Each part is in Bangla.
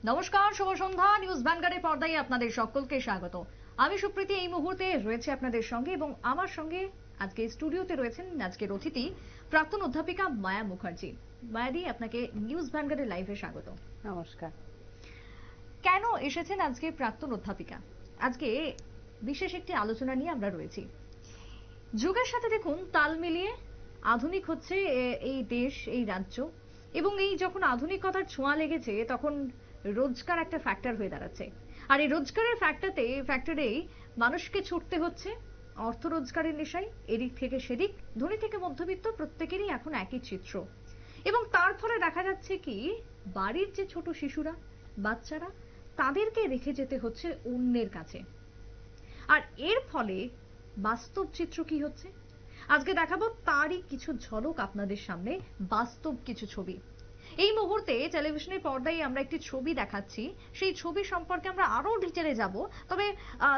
নমস্কার, শুভ সন্ধ্যা। নিউজ ভ্যানগার্ডের পর্দায় আপনাদের সকলকে স্বাগত। আমি সুপ্রীতি এই মুহূর্তে রয়েছে আপনাদের সঙ্গে এবং আমার সঙ্গে আজকে স্টুডিওতে রয়েছেন আজকের অতিথি প্রাক্তন অধ্যাপিকা মায়া মুখার্জি। মায়াদি, আপনাকে নিউজ ভ্যানগার্ডের লাইভে স্বাগত। নমস্কার। কেন এসেছেন আজকে প্রাক্তন অধ্যাপিকা? আজকে বিশেষ একটি আলোচনা নিয়ে আমরা রয়েছি। যুগের সাথে দেখুন তাল মিলিয়ে আধুনিক হচ্ছে এই দেশ, এই রাজ্য, এবং এই যখন আধুনিকতার ছোঁয়া লেগেছে তখন রোজগার একটা ফ্যাক্টর হয়ে দাঁড়াচ্ছে। আর এই রোজগারের ফ্যাক্টরেই মানুষকে ছুটতে হচ্ছে অর্থ রোজগারের নেশায়, এদিক থেকে সেদিক, ধনী থেকে মধ্যবিত্ত প্রত্যেকেরই এখন একই চিত্র। এবং তার ফলে দেখা যাচ্ছে কি, বাড়ির যে ছোট শিশুরা, বাচ্চারা, তাদেরকে রেখে যেতে হচ্ছে অন্যের কাছে। আর এর ফলে বাস্তব চিত্র কি হচ্ছে আজকে দেখাবো তারই কিছু ঝলক আপনাদের সামনে, বাস্তব কিছু ছবি। এই মুহূর্তে টেলিভিশনের পর্দায় আমরা একটি ছবি দেখাচ্ছি, সেই ছবি সম্পর্কে আমরা আরো ডিটেলে যাব। তবে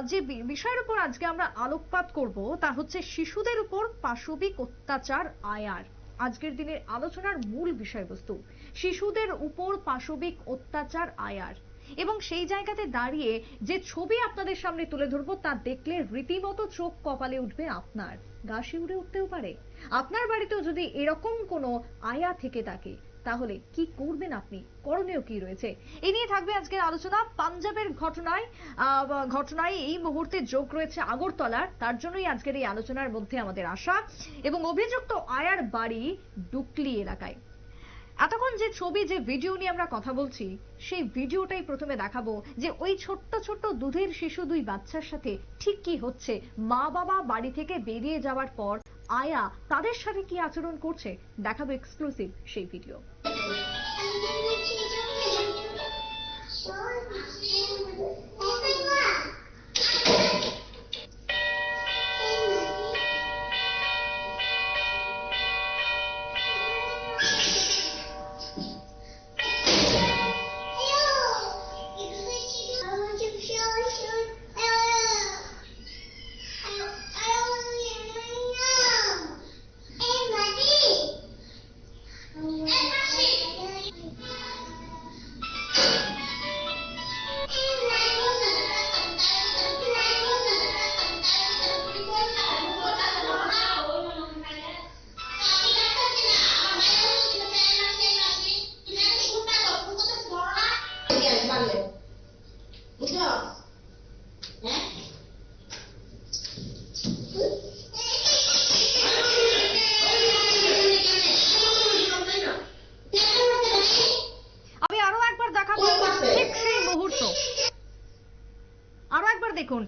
যে বিষয়ের উপর আজকে আমরা আলোকপাত করব তা হচ্ছে শিশুদের উপর পাশবিক অত্যাচার আয়ার। আজকের দিনের আলোচনার মূল বিষয়বস্তু শিশুদের উপর পাশবিক অত্যাচার আয়ার। এবং সেই জায়গাতে দাঁড়িয়ে যে ছবি আপনাদের সামনে তুলে ধরবো তা দেখলে রীতিমতো চোখ কপালে উঠবে, আপনার গা শিউরে উঠতেও পারে। আপনার বাড়িতেও যদি এরকম কোনো আয়া থেকে থাকে তাহলে কি করবেন আপনি, করণীয় কি রয়েছে, এই নিয়ে থাকবে আজকের আলোচনা। পাঞ্জাবের ঘটনায় এই মুহূর্তে যোগ রয়েছে আগরতলার, তার জন্যই আজকের এই আলোচনার মধ্যে আমাদের আসা। এবং অভিযুক্ত আয়ার বাড়ি ডুকলি এলাকায়। এতক্ষণ যে ছবি, যে ভিডিও নিয়ে আমরা কথা বলছি, সেই ভিডিওটাই প্রথমে দেখাবো যে ওই ছোট্ট ছোট্ট দুধের শিশু দুই বাচ্চার সাথে ঠিক কি হচ্ছে। মা বাবা বাড়ি থেকে বেরিয়ে যাওয়ার পর আয়া তাদের সাথে কি আচরণ করছে, দেখাবো এক্সক্লুসিভ সেই ভিডিও। আমি আরো একবার দেখাবো ঠিক সেই মুহূর্ত, আরো একবার দেখুন।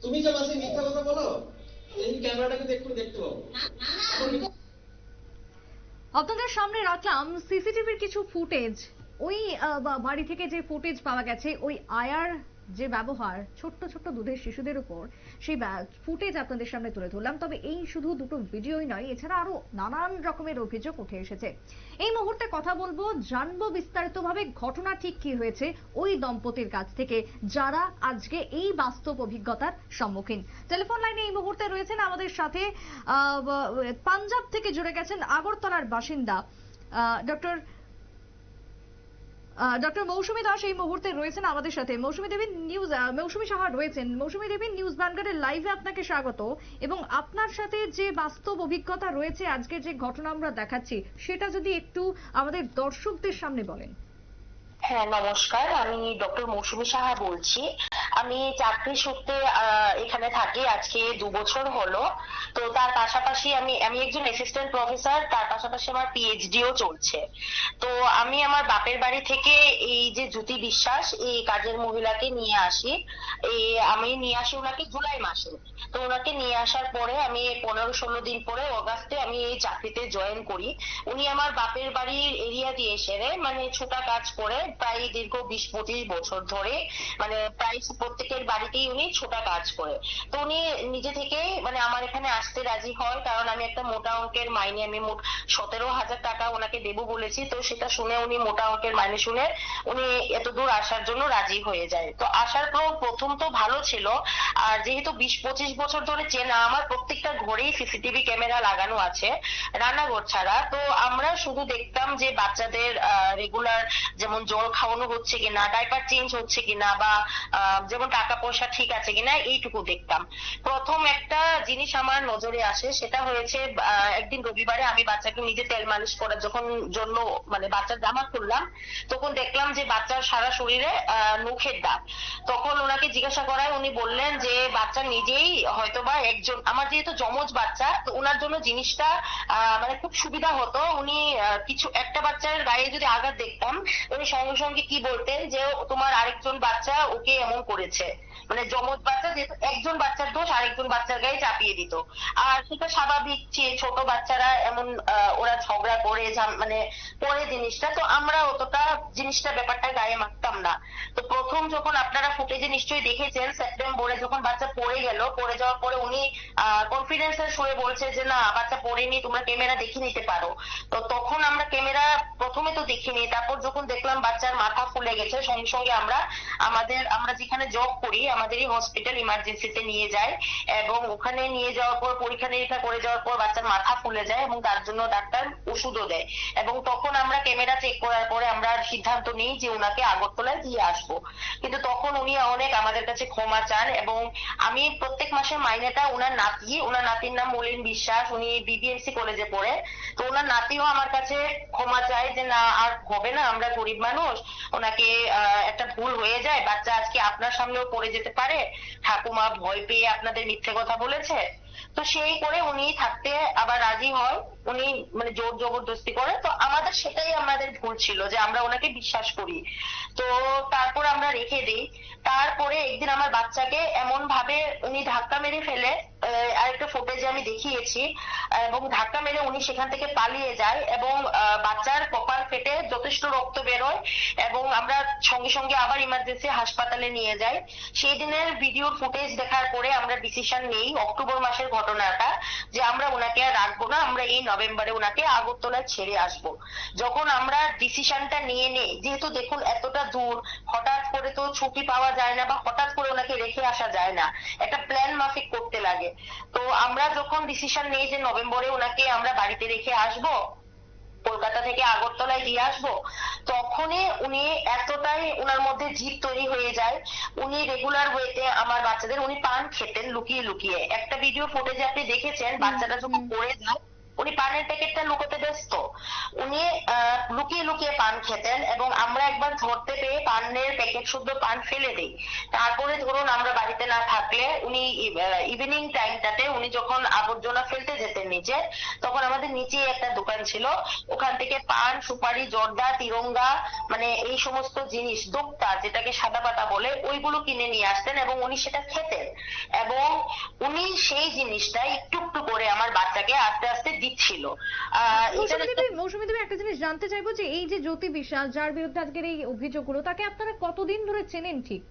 তুমি যে মাসে মিথ্যা কথা বলো, এই ক্যামেরাটাকে একটু দেখতে পাবো। আপনাদের সামনে রাখলাম সিসিটিভির কিছু ফুটেজ। ওই বাড়ি থেকে যে ফুটেজ পাওয়া গেছে, ওই আয়ার যে ব্যবহার ছোট্ট ছোট্ট দুধের শিশুদের উপর, সেই ফুটেজ আপনাদের সামনে তুলে ধরলাম। তবে এই শুধু দুটো ভিডিওই নয়, এছাড়া আরো নানান রকমের অভিযোগ উঠে এসেছে। এই মুহূর্তে কথা বলবো, জানবো বিস্তারিতভাবে ঘটনা ঠিক কি হয়েছে ওই দম্পতির কাছ থেকে, যারা আজকে এই বাস্তব অভিজ্ঞতার সম্মুখীন। টেলিফোন লাইনে এই মুহূর্তে রয়েছেন আমাদের সাথে পাঞ্জাব থেকে জুড়ে গেছেন আগরতলার বাসিন্দা ডক্টর মৌসুমী দাস এই মুহূর্তে রয়েছেন আমাদের সাথে। মৌসুমী সাহা রয়েছেন। মৌসুমী দেবী, নিউজ ভ্যানগার্ডের লাইভে আপনাকে স্বাগত। এবং আপনার সাথে যে বাস্তব অভিজ্ঞতা রয়েছে, আজকে যে ঘটনা আমরা দেখাচ্ছি, সেটা যদি একটু আমাদের দর্শকদের সামনে বলেন। হ্যাঁ, নমস্কার। আমি ডক্টর মৌসুমী সাহা বলছি। আমি চাকরি সূত্রে এখানে থাকি আজকে 2 বছর হলো। তো তার পাশাপাশি আমি আমি একজন অ্যাসিস্ট্যান্ট প্রফেসর, তার পাশাপাশি আমার পিএইচডিও চলছে। তো আমি আমার বাপের বাড়ি থেকে এই যে জ্যোতি বিশ্বাস এই কাজের মহিলাকে নিয়ে আসি। আমি নিয়ে আসি ওনাকে জুলাই মাসে। তো ওনাকে নিয়ে আসার পরে আমি 15-16 দিন পরে অগাস্টে আমি এই চাকরিতে জয়েন করি। উনি আমার বাপের বাড়ির এরিয়া দিয়ে সেরে মানে ছোটা কাজ করে প্রায় দীর্ঘ 20-25 বছর ধরে, মানে প্রায় প্রত্যেকের বাড়িতেই উনি ছোটা কাজ করে। তো উনি নিজে থেকে মানে আমার এখানে আসতে রাজি হয়, কারণ আমি একটা মোটা অঙ্কের মাইনে, আমি মোট 17,000 টাকা ওনাকে দেবো বলেছি। তো সেটা শুনে উনি মোটা অঙ্কের মাইনে শুনে উনি এত দূর আসার জন্য রাজি হয়ে যায়। তো আসার পর প্রথম তো ভালো ছিল, আর যেহেতু 20-25 বছর ধরে চেনা, আমার প্রত্যেকটা ঘরেই সিসিটিভি ক্যামেরা লাগানো আছে রান্নাঘর ছাড়া। তো আমরা শুধু দেখতাম যে বাচ্চাদের রেগুলার যেমন জল খাওয়ানো হচ্ছে কিনা, ডাইপার চেঞ্জ হচ্ছে কিনা, বা যেমন টাকা পয়সা ঠিক আছে কিনা, এইটুকু দেখতাম। প্রথম একটা জিনিস আমার নজরে আসে, সেটা হয়েছে একদিন রবিবারে আমি বাচ্চাকে নিজে তেল মালিশ করার যখন জন্য মানে বাচ্চার জামা খুললাম, তখন দেখলাম যে বাচ্চার সারা শরীরে নখের দাগ। তখন ওনাকে জিজ্ঞাসা করায় উনি বললেন যে বাচ্চা নিজেই হয়তোবা একজন, আমার যেহেতু যমজ বাচ্চা, তো ওনার জন্য জিনিসটা মানে খুব সুবিধা হতো। উনি কিছু একটা বাচ্চার গায়ে যদি আঘাত দেখতাম, উনি সঙ্গে সঙ্গে কি বলতেন যে তোমার আরেকজন বাচ্চা ওকে এমন করেছে, মানে যমজ বাচ্চা যেহেতু একজন বাচ্চার দোষ আরেকজন বাচ্চার গায়ে চাপিয়ে দিত। আর সেটা স্বাভাবিক যে ছোট বাচ্চারা এমন ওরা ঝগড়া করে মানে পরে জিনিসটা, তো আমরা অতটা জিনিসটা ব্যাপারটা গায়ে মাখতাম না। তো প্রথম যখন আপনারা ফুটেজে নিশ্চয়ই দেখেছেন, সেপ্টেম্বরে যখন বাচ্চা পড়ে গেল, পড়ে যাওয়ার পরে উনি কনফিডেন্সের সঙ্গে বলছে যে না বাচ্চা পড়েনি, তোমরা ক্যামেরা দেখে নিতে পারো। তো তখন আমরা ক্যামেরা প্রথমে তো দেখিনি, তারপর যখন দেখলাম বাচ্চার মাথা ফুলে গেছে, সঙ্গে সঙ্গে আমরা যেখানে জব করি আমাদেরই হসপিটাল ইমার্জেন্সিতে নিয়ে যাই, এবং ওখানে নিয়ে যাওয়ার পর পরীক্ষা নিরীক্ষা করে যাওয়ার পর বাচ্চার মাথা ফুলে যায় এবং তার জন্য ডাক্তার ওষুধও দেয়। এবং তখন আমরা ক্যামেরা চেক করার পরে আমরা সিদ্ধান্ত নিই যে ওনাকে আগরতলায় দিয়ে আসবো। কিন্তু তখন উনি অনেক আমাদের কাছে ক্ষমা চান, এবং আমি প্রত্যেক মাসে মাইনেটা ওনার নাতির নাম মলিন বিশ্বাস, উনি বিবিএমসি কলেজে পড়ে। তো ওনার নাতিও আমার কাছে ক্ষমা চায় যে না আর হবে না, আমরা গরিব মানুষ, ওনাকে একটা ভুল হয়ে যায়, বাচ্চা আজকে আপনার সামনেও পড়ে যেতে পারে, ঠাকুমা ভয় পেয়ে আপনাদের মিথ্যে কথা বলেছে। তো সেই করে উনি থাকতে আবার রাজি হয়, উনি মানে জোর জবরদস্তি করে। তো আমাদের ভুল ছিল যে আমরা ওনাকে বিশ্বাস করি। তো তারপর আমরা রেখে দিই। তারপরে একদিন আমার বাচ্চাকে এমন ভাবে উনি ধাক্কা মেরে ফেলে, আরেকটা ফুটেজে আমি দেখিয়েছি, এবং ধাক্কা মেরে উনি সেখান থেকে পালিয়ে যায়, এবং বাচ্চার কপাল ফেটে যথেষ্ট রক্ত বেরোয়, এবং আমরা সঙ্গে সঙ্গে আবার ইমার্জেন্সি হাসপাতালে নিয়ে যাই। সেই দিনের ভিডিওর ফুটেজ দেখার পরে আমরা ডিসিশন নেই অক্টোবর মাসের ঘটনাটা, যে আমরা ওনাকে আর রাখবো না, আমরা এই নভেম্বরে ওনাকে আগরতলায় ছেড়ে আসবো। যখন আমরা ডিসিশনটা নিয়ে নেই, যেহেতু দেখুন এতটা দূর হঠাৎ করে তো ছুটি পাওয়া যায় না, বা হঠাৎ করে ওনাকে রেখে আসা যায় না, একটা প্ল্যান মাফিক করতে লাগে। তো আমরা যখন ডিসিশন নিই যে নভেম্বরে ওনাকে আমরা বাড়িতে রেখে আসবো, কলকাতা থেকে আগরতলায় দিয়ে আসবো, তখনই উনি এতটাই উনার মধ্যে জিদ তৈরি হয়ে যায়। উনি রেগুলার ওয়েতে আমার বাচ্চাদের উনি পান খেতেন লুকিয়ে লুকিয়ে। একটা ভিডিও ফুটেজে আপনি দেখেছেন বাচ্চাটা যখন পড়ে যায় উনি পানের প্যাকেটটা লুকোতে ব্যস্ত, উনি লুকিয়ে লুকিয়ে পান খেতেন, এবং আমরা একবার ধরতে পেয়ে পানের প্যাকেট শুদ্ধ পান ফেলে দিই। তারপরে ধরুন আমরা বাড়িতে না থাকলে উনি ইভিনিং টাইমটাতে উনি যখন আবর্জনা ফেলতে যেতেন নিচে, তখন আমাদের নিচে একটা দোকান ছিল, ওখান থেকে পান সুপারি জর্দা তিরঙ্গা মানে এই সমস্ত জিনিস দোক্তা যেটাকে সাদা পাতা বলে, ওইগুলো কিনে নিয়ে আসতেন এবং উনি সেটা খেতেন, এবং উনি সেই জিনিসটা একটু একটু করে আমার বাচ্চাকে আস্তে আস্তে দিচ্ছিল। মৌসুমী দেবী, একটা জিনিস জানতে চাইবো যে এই যে জ্যোতি বিশ্বাস যার বিরুদ্ধে আজকের এই অভিযোগগুলো, তাকে আপনারা কতদিন ধরে চেনেন ঠিক?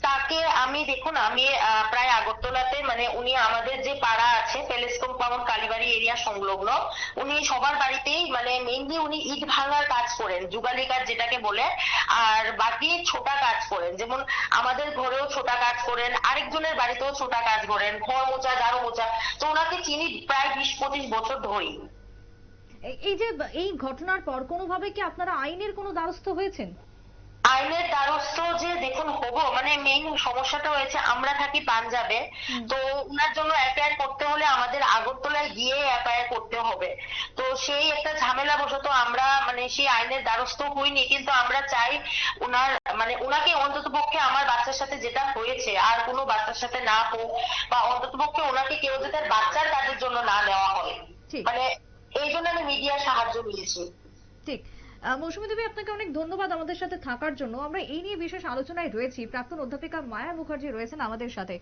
তাকে আমি দেখুন আমি প্রায় আগরতলাতে মানে উনি আমাদের যে পাড়া আছে প্যালেস কম্পাউন্ড কালীবাড়ি এরিয়া সংলগ্ন, উনি সবার বাড়িতেই মানে মেইনলি উনি ইট ভাঙার কাজ করেন, যুগালি কাজ যেটাকে বলে, আর বাকি ছোটা কাজ করেন, যেমন আমাদের ঘরেও ছোটা কাজ করেন, আরেকজনের বাড়িতেও ছোটা কাজ করেন, ঘর মোছা ঝাড়ু মোছা। তো ওনাকে চিনি প্রায় 20-25 বছর ধরেই। এই যে এই ঘটনার পর কোনোভাবে কি আপনারা আইনের কোনো দ্বারস্থ হয়েছেন? আইনের দ্বারস্থ যে দেখুন হবো, মানে মেইন সমস্যাটা হয়েছে আমরা থাকি পাঞ্জাবে, তো উনার জন্য এফআইআর করতে হলে আমাদের আগরতলায় গিয়ে এফআইআর করতে হবে। তো সেই একটা ঝামেলা বশত আমরা মানে সেই আইনের দ্বারস্থ হইনি, কিন্তু আমরা চাই উনার মানে ওনাকে অন্তত পক্ষে আমার বাচ্চার সাথে যেটা হয়েছে আর কোনো বাচ্চার সাথে না হোক, বা অন্তত পক্ষে ওনাকে কেউ যাতে তার বাচ্চার কাজের জন্য না নেওয়া হয়, ঠিক মানে এই জন্য আমি মিডিয়ার সাহায্য নিয়েছি। ঠিক মৌসুমী দেবী, আপনাকে অনেক ধন্যবাদ আমাদের সাথে থাকার জন্য। আমরা এই নিয়ে বিশেষ আলোচনায় রয়েছি, প্রাক্তন অধ্যাপিকা মায়া মুখার্জি রয়েছেন আমাদের সাথে।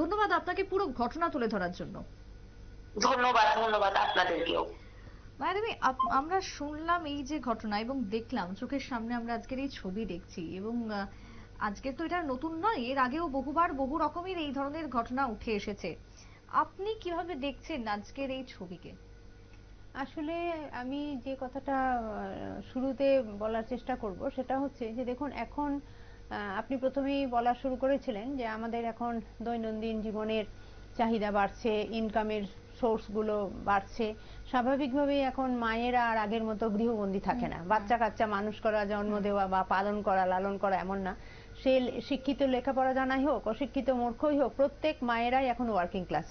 ধন্যবাদ আপনাকে পুরো ঘটনা তুলে ধরার জন্য। ধন্যবাদ, ধন্যবাদ আপনাদেরকেও। মায়া দেবী, আমরা শুনলাম এই যে ঘটনা এবং দেখলাম চোখের সামনে, আমরা আজকের এই ছবি দেখছি এবং আজকে তো এটা নতুন নয়, এর আগেও বহুবার বহু রকমের এই ধরনের ঘটনা উঠে এসেছে। আপনি কিভাবে দেখছেন আজকের এই ছবিকে? আসলে আমি যে কথাটা শুরুতে বলার চেষ্টা করব সেটা হচ্ছে যে দেখুন, এখন আপনি প্রথমেই বলা শুরু করেছিলেন যে আমাদের এখন দৈনন্দিন জীবনের চাহিদা বাড়ছে, ইনকামের সোর্সগুলো বাড়ছে, স্বাভাবিকভাবেই এখন মায়েরা আর আগের মতো গৃহবন্দী থাকে না। বাচ্চা কাচ্চা মানুষ করা, জন্ম দেওয়া বা পালন করা, লালন করা এমন না। সে শিক্ষিত লেখাপড়া জানাই হোক, অশিক্ষিত মূর্খই হোক, প্রত্যেক মায়েরাই এখন ওয়ার্কিং ক্লাস।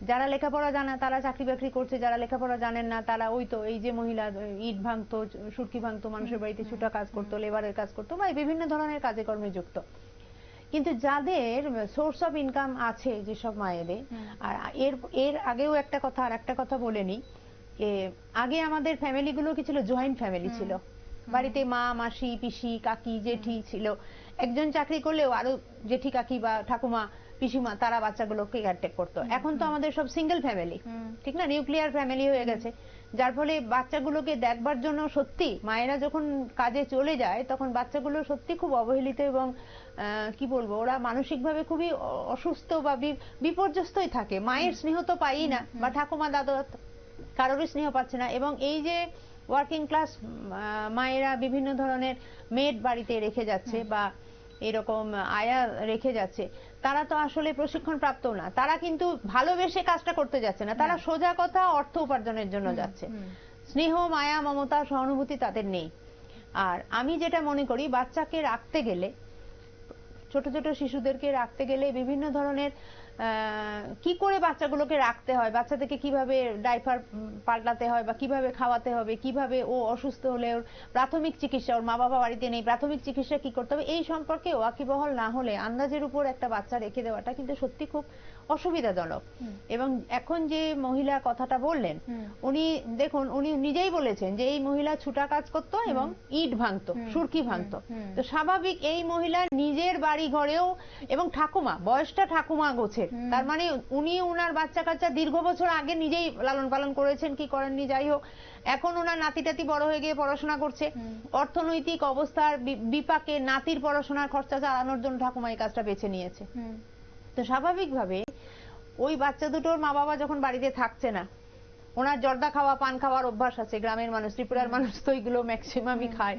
যারা লেখাপড়া জানা তারা চাকরি বাকরি করছে, যারা লেখাপড়া জানেন না তারা ওই তো এই যে মহিলা ইট ভাঙতো, সুরকি ভাঙতো, মানুষের বাড়িতে ছুটা কাজ করতো, লেবারের কাজ করতো বা বিভিন্ন ধরনের কাজে কর্মে যুক্ত। কিন্তু যাদের সোর্স অফ ইনকাম আছে যেসব মায়েদের, আর এর আগেও একটা কথা আর একটা কথা বলে নি, আগে আমাদের ফ্যামিলিগুলো কি ছিল, জয়েন্ট ফ্যামিলি ছিল। বাড়িতে মা, মাসি, পিসি, কাকি, জেঠি ছিল। একজন চাকরি করলেও আরো জেঠি, কাকি বা ঠাকুমা, পিসিমা তারা বাচ্চাগুলোকে কেয়ারটেক করতো। এখন তো আমাদের সব সিঙ্গেল ফ্যামিলি, ঠিক না, নিউক্লিয়ার ফ্যামিলি হয়ে গেছে। যার ফলে বাচ্চাগুলোকে দেখবার জন্য সত্যি মায়েরা যখন কাজে চলে যায় তখন বাচ্চাগুলো সত্যি খুব অবহেলিত এবং কি বলবো, ওরা মানসিকভাবে খুবই অসুস্থ বা বিপর্যস্তই থাকে। মায়ের স্নেহ তো পাই না, বা ঠাকুমা, দাদা কারোরই স্নেহ পাচ্ছে না। এবং এই যে ওয়ার্কিং ক্লাস মায়েরা বিভিন্ন ধরনের মেড বাড়িতে রেখে যাচ্ছে বা এরকম আয়া রেখে যাচ্ছে, তারা তো আসলে প্রশিক্ষণ প্রাপ্ত না। তারা কিন্তু ভালোবেসে কাজটা করতে যাচ্ছে না, তারা সোজা কথা অর্থ উপার্জনের জন্য যাচ্ছে। স্নেহ, মায়া, মমতা, সহানুভূতি তাদের নেই। আর আমি যেটা মনে করি, বাচ্চাকে রাখতে গেলে, ছোট ছোট শিশুদেরকে রাখতে গেলে বিভিন্ন ধরনের কি করে বাচ্চাগুলোকে রাখতে হয়, বাচ্চাদেরকে কিভাবে ডাইপার পাল্টাতে হয় বা কিভাবে খাওয়াতে হবে, কিভাবে ও অসুস্থ হলে ওর প্রাথমিক চিকিৎসা, ওর মা বাবা বাড়িতে নেই, প্রাথমিক চিকিৎসা কি করতে হবে, এই সম্পর্কে ওয়াকিবহল না হলে আন্দাজের উপর একটা বাচ্চা রেখে দেওয়াটা কিন্তু সত্যি খুব অসুবিধাজনক। এবং এখন যে মহিলা কথাটা বললেন, উনি দেখুন, উনি নিজেই বলেছেন যে এই মহিলা ছুটা কাজ করতো এবং ইট ভাঙতো, সুরকি ভাঙতো। তো স্বাভাবিক এই মহিলা নিজের বাড়ি ঘরেও, এবং ঠাকুমা, বয়সটা ঠাকুমা গোছের, তার মানে উনি উনার বাচ্চা কাচ্চা দীর্ঘ বছর আগে নিজেই লালন পালন করেছেন কি করেননি যাই হোক, এখন ওনার নাতি টাতি বড় হয়ে গিয়ে পড়াশোনা করছে। অর্থনৈতিক অবস্থার বিপাকে নাতির পড়াশোনার খরচা চালানোর জন্য ঠাকুমা এই কাজটা বেছে নিয়েছে। তো স্বাভাবিকভাবে ওই বাচ্চা দুটোর মা বাবা যখন বাড়িতে থাকছে না, ওনার জর্দা খাওয়া, পান খাওয়ার অভ্যাস আছে, গ্রামের মানুষ, ত্রিপুরার মানুষ তো এগুলো ম্যাক্সিমামই খায়।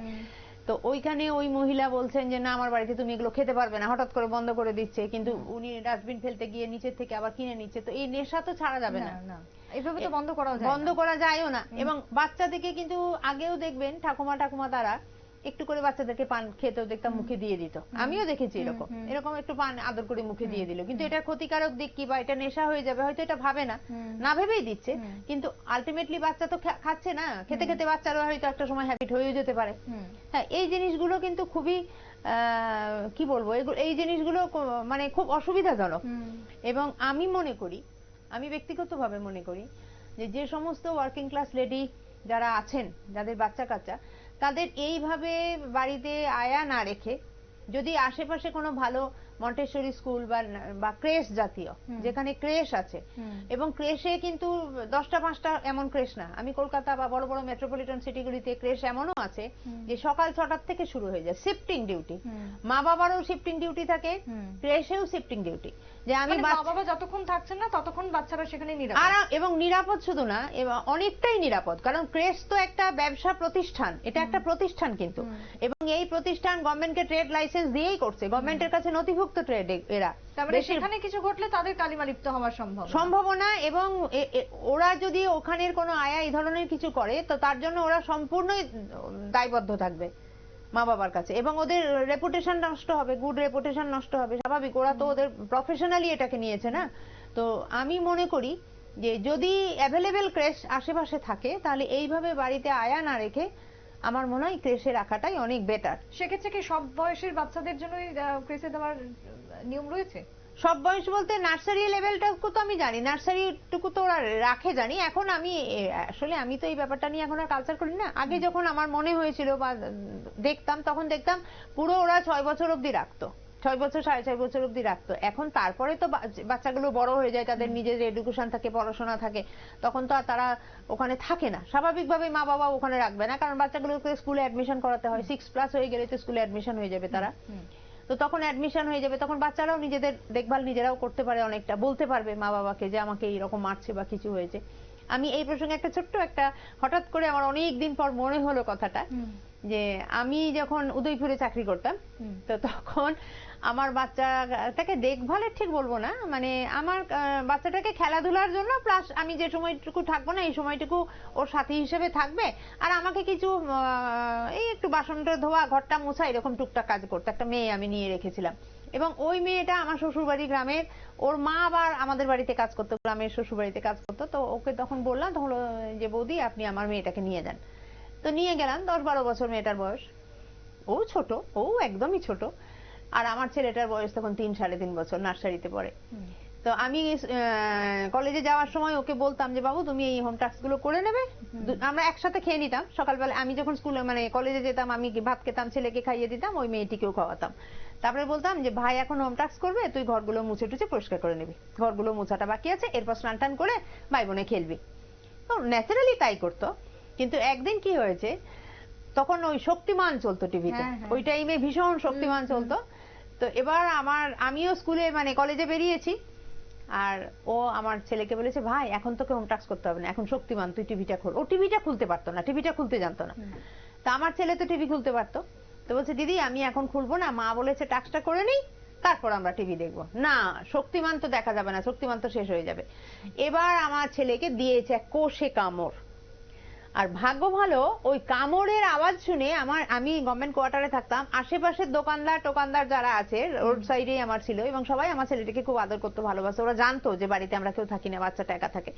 তো ওইখানে ওই মহিলা বলছেন যে না, আমার বাড়িতে তুমি এগুলো খেতে পারবে না, হঠাৎ করে বন্ধ করে দিচ্ছে, কিন্তু উনি ডাস্টবিন ফেলতে গিয়ে নিচের থেকে আবার কিনে নিচ্ছে। তো এই নেশা তো ছাড়া যাবে না, এইভাবে তো বন্ধ করা যায়ও না। এবং বাচ্চাদেরকে কিন্তু আগেও দেখবেন ঠাকুমা তারা একটু করে বাচ্চাদেরকে পান খেতেও দেখতাম মুখে দিয়ে দিত, আমিও দেখেছি এরকম একটু পান আদর করে মুখে দিয়ে দিল। কিন্তু এটা ক্ষতিকারক দিক কি বা এটা নেশা হয়ে যাবে হয়তো এটা ভাবে না, না ভেবেই দিচ্ছে। কিন্তু আলটিমেটলি বাচ্চা তো খাচ্ছে না, খেতে খেতে বাচ্চারও হয়তো একটা সময় হ্যাবিট হয়ে যেতে পারে। হ্যাঁ, এই জিনিসগুলো কিন্তু খুবই কি বলবো, এই জিনিসগুলো মানে খুব অসুবিধাজনক। এবং আমি ব্যক্তিগতভাবে মনে করি যে সমস্ত ওয়ার্কিং ক্লাস লেডি যারা আছেন, যাদের বাচ্চা কাচ্চা, তাদের এইভাবে বাড়িতে আয়া না রেখে যদি আশেপাশে কোনো ভালো মন্টেসরি স্কুল বা ক্রেশ জাতীয়, যেখানে ক্রেশ আছে, এবং ক্রেশে কিন্তু 10টা 5টা এমন ক্রেশ না, আমি কলকাতা বা বড় বড় মেট্রোপলিটন সিটিগুলিতে ক্রেশ এমনও আছে যে সকাল 6টার থেকে শুরু হয়ে যায় শিফটিং ডিউটি। মা বাবারও শিফটিং ডিউটি থাকে, ক্রেশেও শিফটিং ডিউটি, যে আমি মা বাবা যতক্ষণ থাকছেন না ততক্ষণ বাচ্চারা সেখানে নিরাপদ। এবং নিরাপদ শুধু না, এবং অনেকটাই নিরাপদ, কারণ ক্রেশ তো একটা ব্যবসা প্রতিষ্ঠান, এটা একটা প্রতিষ্ঠান কিন্তু, এবং এই প্রতিষ্ঠান গভর্নমেন্টকে ট্রেড লাইসেন্স দিয়েই করছে, গভর্নমেন্টের কাছে নথিভুক্ত ট্রেড এরা। তারপরে সেখানে কিছু ঘটলে তাদের কালিমা লিপ্ত হওয়ার সম্ভাবনা, এবং ওরা যদি ওখানের কোনো আয়া এই ধরনের কিছু করে তো তার জন্য ওরা সম্পূর্ণই দায়বদ্ধ থাকবে মা বাবার কাছে, এবং ওদের রেপুটেশন নষ্ট হবে, গুড রেপুটেশন নষ্ট হবে। স্বাভাবিক, ওরা তো ওদের প্রফেশনালি এটাকে নিয়েছে না। তো আমি মনে করি যে যদি অ্যাভেলেবেল ক্রেশ আশেপাশে থাকে তাহলে এইভাবে বাড়িতে আয়া না রেখে আমার মনে হয় ক্রেশে রাখাটাই অনেক বেটার। সেক্ষেত্রে কি সব বয়সের বাচ্চাদের জন্যই ক্রেসে দেওয়ার নিয়ম রয়েছে? সব বয়স বলতে নার্সারি লেভেলটুকু তো আমি জানি, নার্সারিটুকু তো ওরা রাখে জানি। এখন আমি আসলে আমি তো এই ব্যাপারটা নিয়ে এখন আর কালচার করি না। আগে যখন আমার মনে হয়েছিল বা দেখতাম, তখন দেখতাম পুরো ওরা 6 বছর অবধি রাখতো, 6 বছর 6.5 বছর অবধি রাখতো। এখন তারপরে তো বাচ্চাগুলো বড় হয়ে যায়, তাদের নিজের এডুকেশন থাকে, পড়াশোনা থাকে, তখন তো আর তারা ওখানে থাকে না। স্বাভাবিকভাবে মা বাবা ওখানে রাখবে না, কারণ বাচ্চাগুলোকে স্কুলে অ্যাডমিশন করাতে হয়। 6+ হয়ে গেলে তো স্কুলে অ্যাডমিশন হয়ে যাবে তারা। তো তখন অ্যাডমিশন হয়ে যাবে, তখন বাচ্চারাও নিজেদের দেখভাল নিজেরাও করতে পারে, অনেকটা বলতে পারবে মা বাবাকে যে আমাকে এইরকম মারছে বা কিছু হয়েছে। আমি এই প্রসঙ্গে একটা ছোট্ট একটা হঠাৎ করে আমার অনেক দিন পর মনে হলো কথাটা, যে আমি যখন উদয়পুরে চাকরি করতাম, তো তখন আমার বাচ্চাটাকে দেখভালের ঠিক বলবো না, মানে আমার বাচ্চাটাকে খেলাধুলার জন্য প্লাস আমি যে সময়টুকু থাকবো না এই সময়টুকু ওর সাথী হিসেবে থাকবে, আর আমাকে কিছু এই একটু বাসনটা ধোয়া, ঘরটা মোছা, এরকম টুকটাক কাজ করতে একটা মেয়ে আমি নিয়ে রেখেছিলাম। এবং ওই মেয়েটা আমার শ্বশুর বাড়ি গ্রামের, ওর মা আবার আমাদের বাড়িতে কাজ করতো, গ্রামের শ্বশুর বাড়িতে কাজ করতো। তো ওকে তখন বললাম, তখন যে বৌদি আপনি আমার মেয়েটাকে নিয়ে যান। তো নিয়ে গেলাম, 10-12 বছর মেয়েটার বয়স। ও ছোট, ও একদমই ছোট। আর আমার ছেলেটার বয়স তখন 3-3.5 বছর, নার্সারিতে পড়ে। তো আমি কলেজে যাওয়ার সময় ওকে বলতাম যে বাবু তুমি এই হোম টাস্ক গুলো করে নেবে। আমরা একসাথে খেয়ে নিতাম সকালবেলা। আমি যখন স্কুলে মানে কলেজে যেতাম, আমি ভাত খেতাম, ছেলেকে খাইয়ে দিতাম, ওই মেয়েটিকেও খাওয়াতাম। তারপরে বলতাম যে ভাই এখন হোম টাস্ক করবে, তুই ঘরগুলো মুছে টুছে পরিষ্কার করে নিবি, ঘরগুলো মোছাটা বাকি আছে, এরপর স্নান টান করে ভাই বোনে খেলবি। তো ন্যাচারালি তাই করতো। কিন্তু একদিন কি হয়েছে, তখন ওই শক্তিমান চলতো টিভিতে, ওই টাইমে ভীষণ শক্তিমান চলতো। তো এবার আমিও স্কুলে মানে কলেজে বেরিয়েছি, আর ও আমার ছেলেকে বলেছে ভাই এখন তোকে হোম টাস্ক করতে হবে না, এখন শক্তিমান, তুই টিভিটা খোল। ও টিভিটা খুলতে পারতো না, টিভিটা খুলতে জানতো না। তা আমার ছেলে তো টিভি খুলতে পারতো। তো বলছে দিদি আমি এখন খুলবো না, মা বলেছে টাস্কটা করে নিই, তারপর আমরা টিভি দেখবো। না, শক্তিমান তো দেখা যাবে না, শক্তিমান তো শেষ হয়ে যাবে। এবার আমার ছেলেকে দিয়েছে এক কষে কামড়। আর ভাগ্য ভালো, ওই কামড়ের আওয়াজ শুনে আমি গভর্নমেন্ট কোয়ার্টারে থাকতাম, আশেপাশের টোকানদার যারা আছে রোড সাইডেই আমার ছিল, এবং সবাই আমার ছেলেটাকে খুব আদর করতো, ভালোবাসতো। ওরা জানতো যে বাড়িতে আমরা কেউ থাকি না, বাচ্চাটা একা থাকে।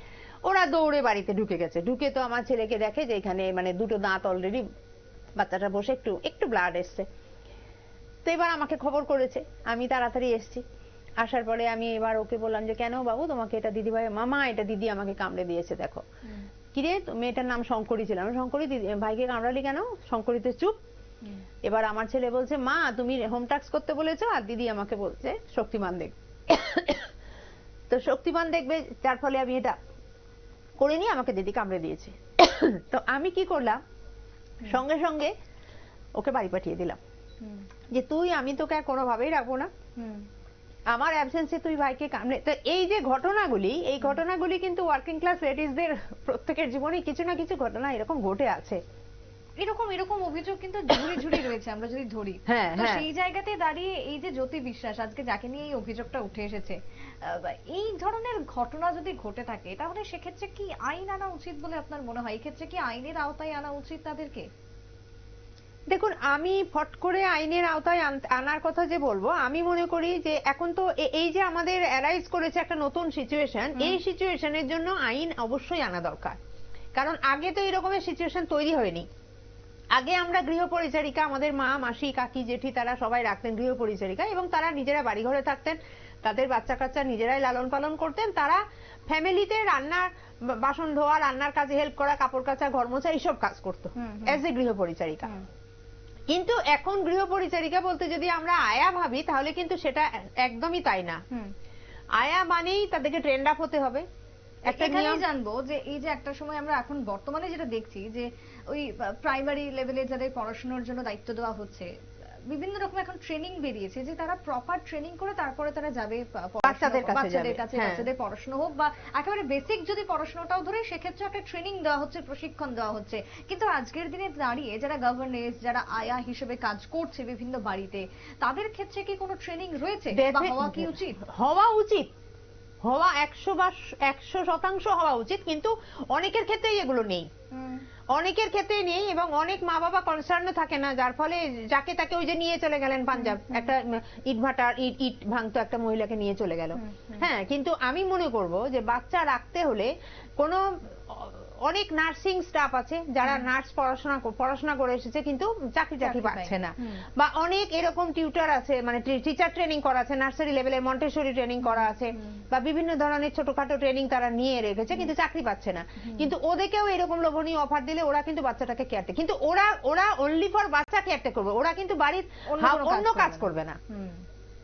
ওরা দৌড়ে বাড়িতে ঢুকে গেছে। ঢুকে তো আমার ছেলেকে দেখে যে এখানে মানে দুটো দাঁত অলরেডি, বাচ্চাটা বসে একটু ব্লাড এসছে। তো এবার আমাকে খবর করেছে, আমি তাড়াতাড়ি এসছি। আসার পরে আমি এবার ওকে বললাম যে কেন বাবু তোমাকে এটা দিদি ভাই, মামা এটা দিদি আমাকে কামড়ে দিয়েছে দেখো। কিরে, মেয়েটার নাম শঙ্করী ছিল। আমি শঙ্করী, দিদি ভাইকে কামড়ালি কেন? শঙ্করীতে চুপ। এবার আমার ছেলে বলছে মা তুমি হোম টাস্ক করতে বলেছো, আর দিদি আমাকে বলছে শক্তিমান দেখবে। তো শক্তিমান দেখবে, যার ফলে আমি এটা করে নিয়ে আমাকে দিদি কামড়ে দিয়েছে। তো আমি কি করলাম, সঙ্গে সঙ্গে ওকে বাড়ি পাঠিয়ে দিলাম, যে আমি তোকে আর কোনোভাবেই রাখবো না, আমার অ্যাবসেন্সে তুই ভাইকে কামড়ে। তো এই যে ঘটনাগুলি কিন্তু ওয়ার্কিং ক্লাস লেডিজদের প্রত্যেকের জীবনে কিছু না কিছু ঘটনা এরকম ঘটে আছে। এরকম অভিযোগ কিন্তু ঝুড়ি রয়েছে আমরা যদি ধরি। তো সেই জায়গাতে দাঁড়িয়ে এই যে জ্যোতি বিশ্বাস আজকে যাকে নিয়ে এই অভিযোগটা উঠে এসেছে, এই ধরনের ঘটনা যদি ঘটে থাকে, তাহলে সেক্ষেত্রে কি আইন আনা উচিত বলে আপনার মনে হয়? এক্ষেত্রে কি আইনের আওতায় আনা উচিত তাদেরকে? দেখুন, আমি ফট করে আইনের আওতায় আনার কথা যে বলবো, আমি মনে করি যে এখন তো এই যে আমাদের অ্যারাইজ করেছে একটা নতুন সিচুয়েশন, এই সিচুয়েশনের জন্য আইন অবশ্যই আনা দরকার। কারণ আগে তো এরকমের সিচুয়েশন তৈরি হয়নি। আগে আমরা গৃহপরিচারিকা, আমাদের মা, মাসি, কাকি, জেঠি তারা সবাই রাখতেন গৃহপরিচারিকা, এবং তারা নিজেরা বাড়ি ঘরে থাকতেন, তাদের বাচ্চা কাচ্চা নিজেরাই লালন পালন করতেন। তারা ফ্যামিলিতে রান্নার, বাসন ধোয়া, রান্নার কাজে হেল্প করা, কাপড় কাচা, ঘর মোছা এইসব কাজ করতো অ্যাজ এ গৃহপরিচারিকা। কিন্তু এখন গৃহপরিচারিকা বলতে যদি আমরা আয়া ভাবি, তাহলে কিন্তু সেটা একদমই তাই না। আয়া মানেই তাদেরকে ট্রেন্ড আপ হতে হবে। এখানেই জানবো যে এই যে একটা সময় আমরা এখন বর্তমানে যেটা দেখছি যে ওই প্রাইমারি লেভেলে যাদের পড়াশোনার জন্য দায়িত্ব দেওয়া হচ্ছে, বিভিন্ন রকম এখন ট্রেনিং বেরিয়েছে যে তারা প্রপার ট্রেনিং করে তারপরে তারা যাবে বাচ্চাদের কাছে, বাচ্চাদের পড়াশোনা হোক বা একেবারে বেসিক যদি পড়াশোনাটাও ধরে, সেক্ষেত্রে একটা ট্রেনিং দেওয়া হচ্ছে, প্রশিক্ষণ দেওয়া হচ্ছে। কিন্তু আজকের দিনে দাঁড়িয়ে যারা গভর্নেন্স, যারা আয়া হিসেবে কাজ করছে বিভিন্ন বাড়িতে, তাদের ক্ষেত্রে কি কোনো ট্রেনিং রয়েছে বা হওয়া কি উচিত? হওয়া 100% হওয়া উচিত, কিন্তু অনেকের ক্ষেত্রেই এগুলো নেই। অনেকের ক্ষেত্রে নেই, এবং অনেক মা বাবা কনসার্ন থাকে না, যার ফলে যাকে তাকে ওই যে নিয়ে চলে গেলেন পাঞ্জাব, একটা ইট ভাঙতো একটা মহিলাকে নিয়ে চলে গেল। হ্যাঁ, কিন্তু আমি মনে করব যে বাচ্চা রাখতে হলে কোনো অনেক নার্সিং স্টাফ আছে যারা নার্স পড়াশোনা করে এসেছে কিন্তু চাকরি পাচ্ছে না, বা অনেক এরকম টিউটর আছে, মানে টিচার ট্রেনিং করা আছে, নার্সারি লেভেলে মন্টেসরি ট্রেনিং করা আছে, বা বিভিন্ন ধরনের ছোটখাটো ট্রেনিং তারা নিয়ে রেখেছে কিন্তু চাকরি পাচ্ছে না। কিন্তু ওদেরকেও এরকম লোভনীয় অফার দিলে ওরা কিন্তু বাচ্চাটাকে কেয়ার টেক, কিন্তু ওরা অনলি ফর বাচ্চা কেয়ার টেক করবে, ওরা কিন্তু বাড়ির অন্য কাজ করবে না।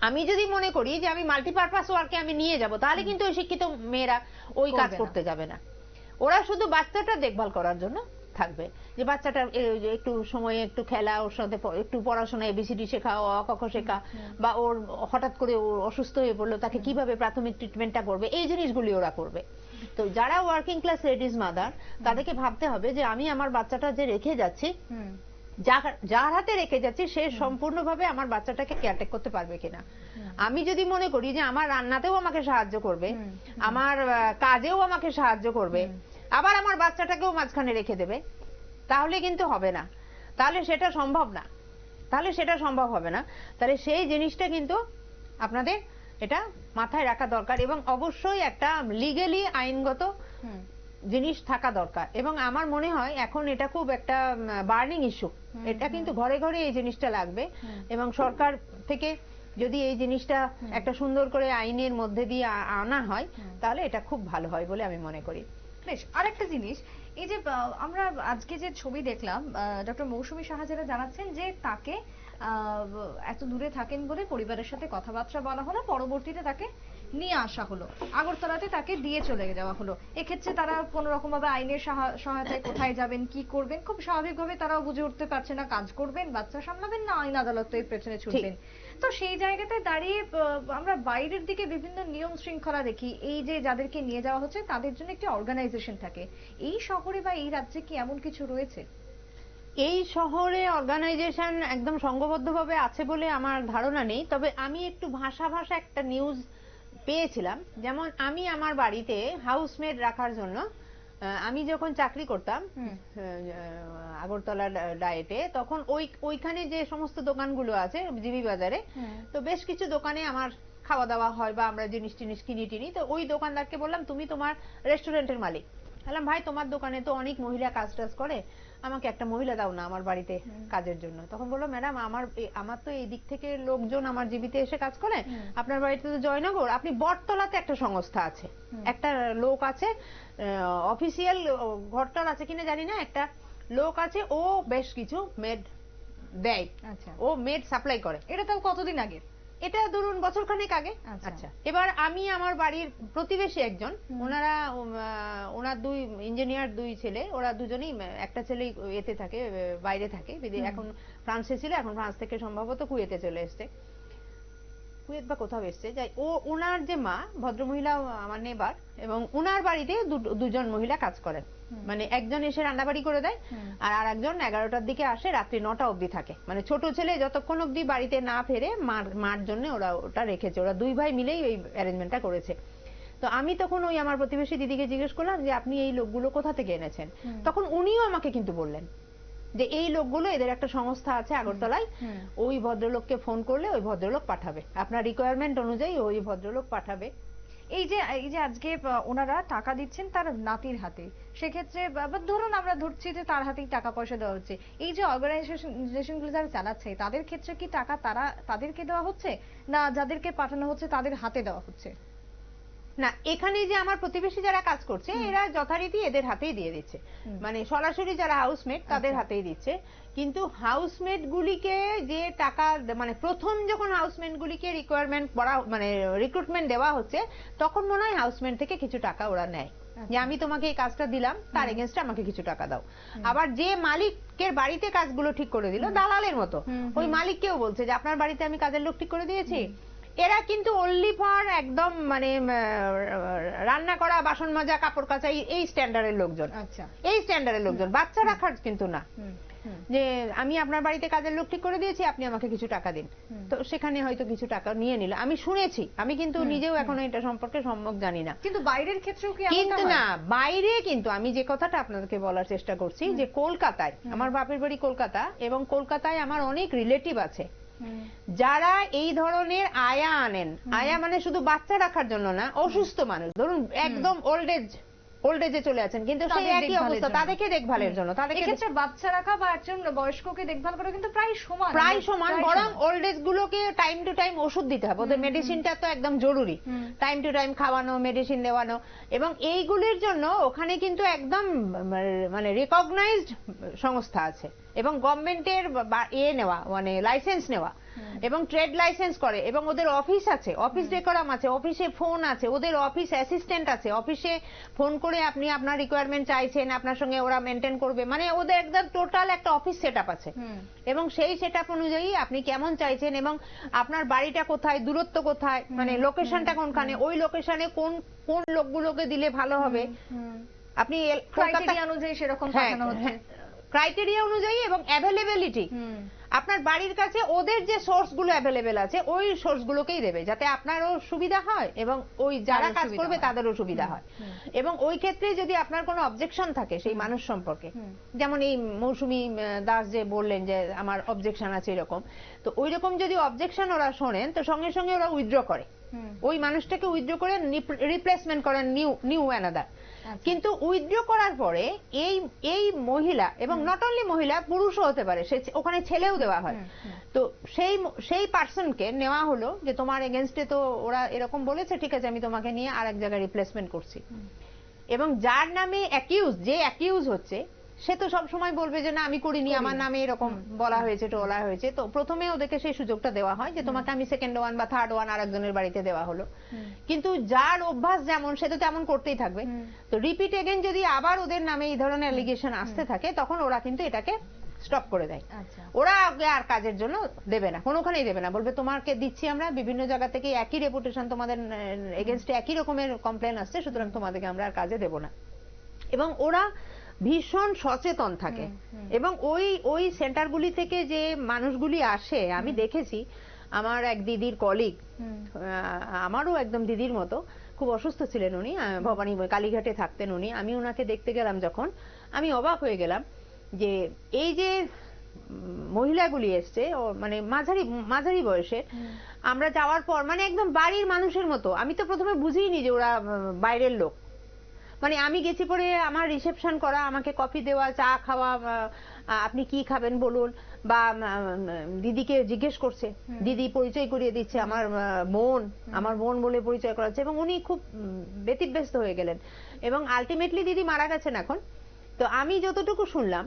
আমি যদি মনে করি যে আমি মাল্টিপারপাস ওয়ার্কে আমি নিয়ে যাব, তাহলে কিন্তু ওই শিক্ষিত মেয়েরা ওই কাজ করতে যাবে না, ওরা শুধু বাচ্চাটা দেখভাল করার জন্য থাকবে, যে বাচ্চাটা একটু সময়ে একটু খেলা, ওর সাথে একটু পড়াশোনা, এবিসিডি শেখা, অ ক খ শেখা, বা ওর হঠাৎ করে ও অসুস্থ হয়ে পড়লো তাকে কিভাবে প্রাথমিক ট্রিটমেন্টটা করবে, এই জিনিসগুলি ওরা করবে। তো যারা ওয়ার্কিং ক্লাস লেডিজ মাদার, তাদেরকে ভাবতে হবে যে আমি আমার বাচ্চাটা যে রেখে যাচ্ছি, যার হাতে রেখে যাচ্ছি সে সম্পূর্ণভাবে আমার বাচ্চাটাকে কেয়ারটেক করতে পারবে কিনা। আমি যদি মনে করি যে আমার রান্নাতেও আমাকে সাহায্য করবে, আমার কাজেও আমাকে সাহায্য করবে, আবার আমার বাচ্চাটাকেও মাঝখানে রেখে দেবে, তাহলে কিন্তু হবে না, তাহলে সেটা সম্ভব হবে না। তাহলে সেই জিনিসটা কিন্তু আপনাদের এটা মাথায় রাখা দরকার, এবং অবশ্যই একটা লিগ্যালি আইনগত জিনিস থাকা দরকার। এবং আমার মনে হয় এখন এটা খুব একটা বার্নিং ইস্যু, এটা কিন্তু ঘরে ঘরে এই জিনিসটা লাগবে, এবং সরকার থেকে যদি এই জিনিসটা একটা সুন্দর করে আইনের মধ্যে দিয়ে আনা হয়, তাহলে এটা খুব ভালো হয় বলে আমি মনে করি। বেশ, আরেকটা জিনিস, এই যে আমরা আজকে যে ছবি দেখলাম, ডক্টর মৌসুমী সাহা যারা জানাচ্ছেন যে তাকে এত দূরে থাকেন বলে পরিবারের সাথে কথাবার্তা বলা হলো, পরবর্তীতে তাকে নিয়ে আসা হলো, আগরতলাতে তাকে দিয়ে চলে যাওয়া হলো। এক্ষেত্রে তারা কোন রকম ভাবে আইনের সহায়তায় কোথায় যাবেন, কি করবেন, খুব স্বাভাবিকভাবে তারাও বুঝে উঠতে পারছে না, কাজ করবেন, বাচ্চা সামলাবেন, না আইন আদালতের পেছনে ছুটবেন। তো সেই জায়গাতে দাঁড়িয়ে আমরা বাইরের দিকে বিভিন্ন নিয়ম শৃঙ্খলা দেখি, এই যে যাদেরকে নিয়ে যাওয়া হচ্ছে তাদের জন্য একটি অর্গানাইজেশন থাকে। এই শহরে বা এই রাজ্যে কি এমন কিছু রয়েছে? এই শহরে অর্গানাইজেশন একদম সংঘবদ্ধভাবে আছে বলে আমার ধারণা নেই, তবে আমি একটু ভাষা একটা নিউজ পেয়েছিলাম। যেমন আমি আমার বাড়িতে হাউসমেড রাখার জন্য, আমি যখন চাকরি করতাম আগরতলা ডায়েটে, তখন ওইখানে যে সমস্ত দোকানগুলো আছে জিবি বাজারে, তো বেশ কিছু দোকানে আমার খাওয়া দাওয়া হয় বা আমরা জিনিস কিনি। তো ওই দোকানদারকে বললাম, তুমি তোমার রেস্টুরেন্টের মালিক, বললাম ভাই তোমার দোকানে তো অনেক মহিলা কাজ করে, আমাকে একটা মহিলা দাও না আমার বাড়িতে কাজের জন্য। তখন বললো, ম্যাডাম আমার তো এই দিক থেকে লোকজন আমার জীবিতে এসে কাজ করে, আপনার বাড়িতে তো জয়নগর, আপনি বটতলাতে একটা সংস্থা আছে, একটা লোক আছে, অফিসিয়াল ঘরটার আছে কিনা জানি না, একটা লোক আছে, ও বেশ কিছু মেড দেয়, ও মেড সাপ্লাই করে। এটা তো কতদিন আগে? এটা ধরুন বছরখানেক আগে। আচ্ছা, এবার আমি আমার বাড়ির প্রতিবেশী একজন, ওনার দুই ইঞ্জিনিয়ার, দুই ছেলে, ওরা দুজনেই, একটা ছেলে এতে থাকে, বাইরে থাকে, এখন ফ্রান্সে ছিল, এখন ফ্রান্স থেকে সম্ভবত কুয়েতে চলে এসছে, কুয়েত বা কোথাও এসছে, যাই। ওনার যে মা, ভদ্রমহিলা আমার নেবার, এবং ওনার বাড়িতে দুজন মহিলা কাজ করেন, মানে একজন এসে রান্নাবাড়ি করে দেয়, আর একজন 11টার দিকে আসে, রাত্রি 9টা অবধি থাকে, মানে ছোট ছেলে যতক্ষণ অবধি বাড়িতে না ফেরে মার জন্য ওরা ওটা রেখেছে, ওরা দুই ভাই মিলেই এই অ্যারেঞ্জমেন্টটা করেছে। তো আমি তখন ওই আমার প্রতিবেশী দিদিকে জিজ্ঞেস করলাম যে আপনি এই লোকগুলো কোথা থেকে এনেছেন? তখন উনিও আমাকে কিন্তু বললেন যে এই লোকগুলো, এদের একটা সংস্থা আছে আগরতলায়, ওই ভদ্রলোককে ফোন করলে ওই ভদ্রলোক পাঠাবে, আপনার রিকোয়ারমেন্ট অনুযায়ী ওই ভদ্রলোক পাঠাবে। এই যে আজকে ওনারা টাকা দিচ্ছেন তার নাতির হাতে, সেক্ষেত্রে ধরুন আমরা ধরছি যে তার হাতেই টাকা পয়সা দেওয়া হচ্ছে, এই যে অর্গানাইজেশনগুলো যারা চালাচ্ছে তাদের ক্ষেত্রে কি টাকা তাদেরকে দেওয়া হচ্ছে, না যাদেরকে পাঠানো হচ্ছে তাদের হাতে দেওয়া হচ্ছে? না, এখানে যে আমার প্রতিবেশী যারা কাজ করছে, এরা যথারীতি এদের হাতেই দিয়ে দিচ্ছে, মানে সরাসরি যারা হাউসমেট তাদের হাতেই দিচ্ছে। কিন্তু হাউসমেট গুলিকে যে টাকা, মানে প্রথম যখন হাউসমেট গুলিকে রিকোয়ারমেন্ট মানে রিক্রুটমেন্ট দেওয়া হচ্ছে, তখন মনে হয় হাউসমেট থেকে কিছু টাকা ওরা নেয়, যে আমি তোমাকে এই কাজটা দিলাম, তার এগেনস্টে আমাকে কিছু টাকা দাও। আবার যে মালিকের বাড়িতে কাজগুলো ঠিক করে দিল, দালালের মতো, ওই মালিককেও বলছে যে আপনার বাড়িতে আমি কাজের লোক ঠিক করে দিয়েছি। এরা কিন্তু অনলি ফর একদম মানে রান্না করা, বাসন মাজা, কাপড় কাচা, এই স্ট্যান্ডার্ডের লোকজন, এই স্ট্যান্ডার্ডের লোকজন, বাচ্চা রাখার কিন্তু না, যে আমি আপনার বাড়িতে কাজের লোক ঠিক করে দিয়েছি, আপনি আমাকে কিছু টাকা দিন। তো সেখানে হয়তো কিছু টাকা নিয়ে নিল, আমি শুনেছি, আমি কিন্তু নিজেও এখনো এটা সম্পর্কে সম্যক জানি না। কিন্তু বাইরের ক্ষেত্রেও কি? কিন্তু না, বাইরে কিন্তু আমি যে কথাটা আপনাদেরকে বলার চেষ্টা করছি, যে কলকাতায়, আমার বাপের বাড়ি কলকাতা, এবং কলকাতায় আমার অনেক রিলেটিভ আছে যারা এই ধরনের আয়া আনেন। আয়া মানে শুধু বাচ্চা রাখার জন্য না, অসুস্থ মানুষ, ধরুন একদম ওল্ড এজ ওল্ড এজে চলে আছেন, কিন্তু সেই তাদের একই দেখভালের অবস্থা, জন্য। তাদেরকে দেখভালের জন্য, তাদেরকে এক্ষেত্রে বাচ্চা রাখা বা একজন বয়স্ককে দেখভাল করা কিন্তু প্রায় সমান, প্রায় সমান, প্রায় বরং সমান। ওল্ড এজ গুলোকে টাইম টু টাইম ওষুধ দিতে হবে, ওদের মেডিসিনটা তো একদম জরুরি, টাইম টু টাইম খাওয়ানো, মেডিসিন দেওয়ানো, এবং এইগুলির জন্য ওখানে কিন্তু একদম মানে রিকগনাইজড সংস্থা আছে, এবং গভর্নমেন্টের নেওয়া মানে লাইসেন্স নেওয়া, এবং ট্রেড লাইসেন্স করে, এবং ওদের অফিস আছে, অফিস ডেকোরাম আছে, অফিসে ফোন আছে, ওদের অফিস অ্যাসিস্ট্যান্ট আছে, অফিসে ফোন করে আপনি আপনার রিকোয়ারমেন্ট চাইছেন, আপনার সঙ্গে ওরা মেনটেন করবে, মানে ওদের একদম টোটাল একটা অফিস সেটআপ আছে, এবং সেই সেটআপ অনুযায়ী আপনি কেমন চাইছেন এবং আপনার বাড়িটা কোথায়, দূরত্ব কোথায়, মানে লোকেশনটা কোনখানে, ওই লোকেশনে কোন কোন লোকগুলোকে দিলে ভালো হবে, আপনি ক্রাইটেরিয়া অনুযায়ী সেরকম পাঠানো হচ্ছে, ক্রাইটেরিয়া অনুযায়ী, এবং অ্যাভেলেবিলিটি, আপনার বাড়ির কাছে ওদের যে সোর্স গুলো অ্যাভেলেবেল আছে ওই সোর্স গুলোকেই দেবে, যাতে আপনারও সুবিধা হয় এবং ওই যারা কাজ করবে তাদেরও সুবিধা হয়। এবং ওই ক্ষেত্রে যদি আপনার কোনো অবজেকশন থাকে সেই মানুষ সম্পর্কে, যেমন এই মৌসুমী দাস যে বললেন যে আমার অবজেকশন আছে এরকম, তো ওই রকম যদি অবজেকশন ওরা শোনেন তো সঙ্গে সঙ্গে ওরা উইথড্র করে, ওই মানুষটাকে উইথড্র করে রিপ্লেসমেন্ট করেন নিউ অ্যানাদার। কিন্তু উইথড্র করার পরে এই মহিলা, এবং নট অনলি মহিলা, পুরুষও হতে পারে, সে ওখানে ছেলেও দেওয়া হয়, তো সেই পার্সনকে নেওয়া হলো যে তোমার এগেনস্টে তো ওরা এরকম বলেছে, ঠিক আছে আমি তোমাকে নিয়ে আরেক জায়গায় রিপ্লেসমেন্ট করছি, এবং যার নামে অ্যাকিউজ হচ্ছে সে তো সব সময় বলবে যে না আমি করিনি, আমার নামে এরকম বলা হয়েছে টোলা হয়েছে, তো প্রথমে ওদেরকে সেই সুযোগটা দেওয়া হয় যে তোমাকে আমি সেকেন্ড ওয়ান বা থার্ড ওয়ান আরেকজনের বাড়িতে দেওয়া হলো, কিন্তু যার অভ্যাস যেমন সে তো তেমন করতেই থাকবে, তো রিপিট এগেন যদি আবার ওদের নামে এই ধরনের অ্যালিগেশন আসতে থাকে তখন ওরা কিন্তু এটাকে স্টপ করে দেয়, ওরা আর কাজের জন্য দেবে না, কোনোখানেই দেবে না, বলবে তোমাকে দিচ্ছি আমরা বিভিন্ন জায়গা থেকে একই রেপুটেশন, তোমাদের এগেনস্টে একই রকমের কমপ্লেন আসছে, সুতরাং তোমাদেরকে আমরা আর কাজে দেব না। এবং ওরা ভীষণ সচেতন থাকে, এবং ওই সেন্টারগুলি থেকে যে মানুষগুলি আসে, আমি দেখেছি আমার এক দিদির কলিগ, আমারও একদম দিদির মতো, খুব অসুস্থ ছিলেন উনি, ভবানী কালীঘাটে থাকতেন উনি, আমি ওনাকে দেখতে গেলাম যখন, আমি অবাক হয়ে গেলাম যে এই যে মহিলাগুলি এসছে মানে মাঝারি বয়সের, আমরা যাওয়ার পর মানে একদম বাড়ির মানুষের মতো, আমি তো প্রথমে বুঝিনি যে ওরা বাইরের লোক, মানে আমি গেছি পরে আমার রিসেপশন করা, আমাকে কফি দেওয়া, চা খাওয়া, আপনি কি খাবেন বলুন, বা দিদিকে জিজ্ঞেস করছে, দিদি পরিচয় করিয়ে দিচ্ছে, আমার বোন বলে পরিচয় করাচ্ছে, এবং উনি খুব ব্যতিব্যস্ত হয়ে গেলেন, এবং আলটিমেটলি দিদি মারা গেছেন এখন। তো আমি যতটুকু শুনলাম